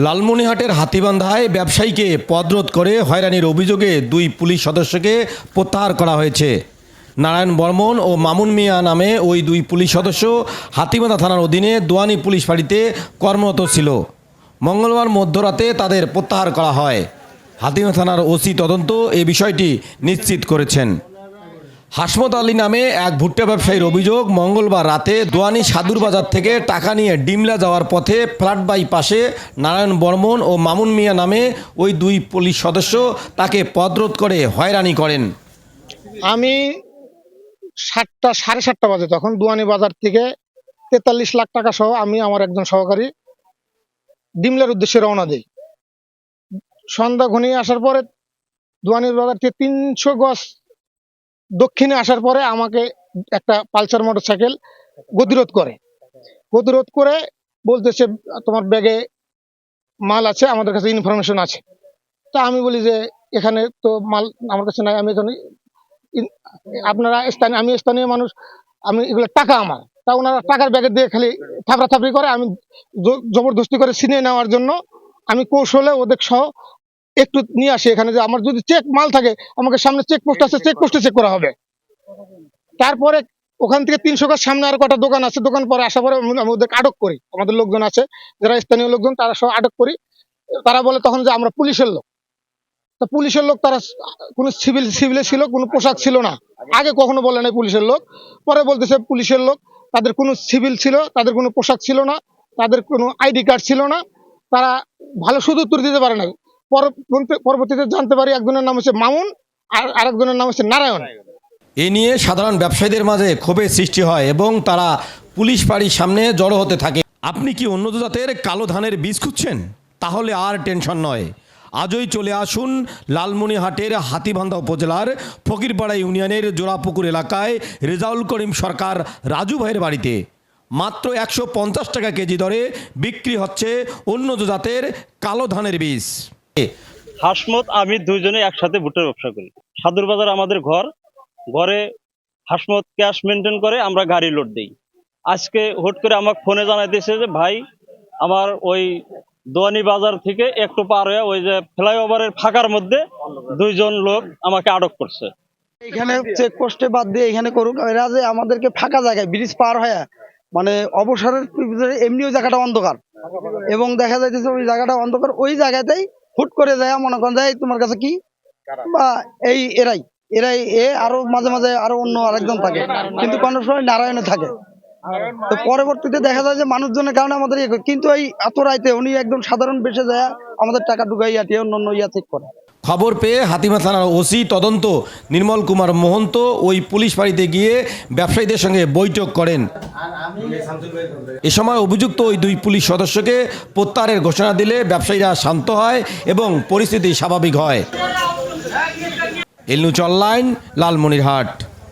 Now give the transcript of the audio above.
লালমনিরহাটের হাতীবান্ধায় ব্যবসায়ীকে পদরোধ করে হয়রানির অভিযোগে দুই পুলিশ সদস্যকে প্রত্যাহার করা হয়েছে। নারায়ণ বর্মন ও মামুন মিয়া নামে ওই দুই পুলিশ সদস্য হাতীবান্ধা থানার অধীনে দোয়ানি পুলিশ ফাঁড়িতে কর্মরত ছিল। মঙ্গলবার মধ্যরাতে তাদের প্রত্যাহার করা হয়। হাতীবান্ধা থানার ওসি তদন্ত এই বিষয়টি নিশ্চিত করেছেন। হাসমত আলী নামে এক ভুট্টা ব্যবসায়ীর অভিযোগ, মঙ্গলবার রাতে দোয়ানি সাদুর বাজার থেকে টাকা নিয়ে ডিমলা যাওয়ার পথে ফ্ল্যাট বাইপাসে নারায়ণ বর্মন ও মামুন মিয়া নামে ওই দুই পুলিশ সদস্য তাকে পদরোধ করে হয়রানি করেন। আমি 7:30 বাজে তখন দোয়ানি বাজার থেকে 43 লাখ টাকা সহ আমি আমার একজন সহকারী ডিমলার উদ্দেশ্যে রওনা দিই। সন্ধ্যা ঘনিয়ে আসার পরে দোয়ানির বাজার থেকে 300 গজ দক্ষিণে আসার পরে আমাকে একটা পালসার মোটরসাইকেল গতিরোধ করে বলতেছে তোমার ব্যাগে মাল আছে, আমাদের কাছে ইনফরমেশন আছে। তা আমি বলি যে এখানে তো মাল আমার কাছে নাই, আমি এখানে আপনারা স্থানীয়, আমি স্থানীয় মানুষ, আমি এগুলো টাকা আমার। তা ওনারা টাকার ব্যাগে দিয়ে খালি থাপড়াথাপড়ি করে। আমি জবরদস্তি করে ছিনিয়ে নেওয়ার জন্য আমি কৌশলে ওদের সহ একটু নিয়ে আসি এখানে, যে আমার যদি চেক মাল থাকে আমাকে সামনে চেকপোস্ট আছে, চেকপোস্টে চেক করা হবে। তারপরে ওখান থেকে 300 গজ সামনে আর কটা দোকান আছে, দোকান পরে আসার পরে আমি ওদেরকে আটক করি। আমাদের লোকজন আছে যারা স্থানীয় লোকজন, তারা সহ আটক করি। তারা বলে তখন যে আমরা পুলিশের লোক। তা পুলিশের লোক তারা কোনো সিভিলে ছিল, কোনো পোশাক ছিল না। আগে কখনো বলে নাই পুলিশের লোক, পরে বলতেছে পুলিশের লোক। তাদের কোনো সিভিল ছিল, তাদের কোনো পোশাক ছিল না, তাদের কোনো আইডি কার্ড ছিল না। তারা ভালো সুদুত্তর দিতে পারে নাই। পরবর্তীতে জানতে পারি একজনের নাম হচ্ছে মামুন আর আরেকজনের নাম হচ্ছে নারায়ণ। এ নিয়ে সাধারণ ব্যবসায়ীদের মাঝে ক্ষোভের সৃষ্টি হয় এবং তারা পুলিশ ফাঁড়ির সামনে জড়ো হতে থাকে। আপনি কি উন্নত জাতের কালো ধানের বীজ খুঁজছেন? তাহলে আর টেনশন নয়, আজই চলে আসুন লালমনিরহাটের হাতীবান্ধা উপজেলার ফকিরপাড়া ইউনিয়নের জোড়াপুকুর এলাকায় রেজাউল করিম সরকার রাজু ভাইয়ের বাড়িতে। মাত্র 150 টাকা কেজি দরে বিক্রি হচ্ছে উন্নত জাতের কালো ধানের বীজ। হাসমত আমি দুইজনে একসাথে ভুট্টার ব্যবসা করি। সাদুর বাজার আমাদের ঘরে হাসমত ক্যাশ মেনটেন করে, আমরা গাড়ি লোড দিই। আজকে হুট করে আমাকে ফোনে জানাইতেছে যে ভাই আমার ওই দোয়ানি বাজার থেকে একটু পার হয়ে ওই যে ফ্লাইওভারের ফাঁকার মধ্যে দুইজন লোক আমাকে আটক করছে। এখানে চেকপোস্টে বাদ দিয়ে এখানে করুক, এরা যে আমাদেরকে ফাঁকা জায়গায় ব্রিজ পার হয়ে মানে অবসরের এমনিও জায়গাটা অন্ধকার এবং দেখা যাইতেছে ওই জায়গাটা অন্ধকার, ওই জায়গাতেই হুট করে যায় মনে করেন যায় তোমার কাছে কি বা এই এরাই আরো মাঝে মাঝে আরো অন্য আরেকজন থাকে, কিন্তু কোনো সময় নারায়ণে থাকে। তো পরবর্তীতে দেখা যায় যে মানুষজনের কারণে আমাদের কিন্তু এই এত রাইতে উনি একদম সাধারণ বেশে যায় আমাদের টাকা ঢুকাইয়া দিয়ে অন্য চেক করে। খবর পেয়ে হাতীবান্ধা থানার ওসি তদন্ত নির্মল কুমার মোহন্ত ওই পুলিশ ফাঁড়িতে গিয়ে ব্যবসায়ীদের সঙ্গে বৈঠক করেন। এ সময় অভিযুক্ত ওই দুই পুলিশ সদস্যকে প্রত্যাহারের ঘোষণা দিলে ব্যবসায়ীরা শান্ত হয় এবং পরিস্থিতি স্বাভাবিক হয়। এল নিউজ অনলাইন, লালমনিরহাট।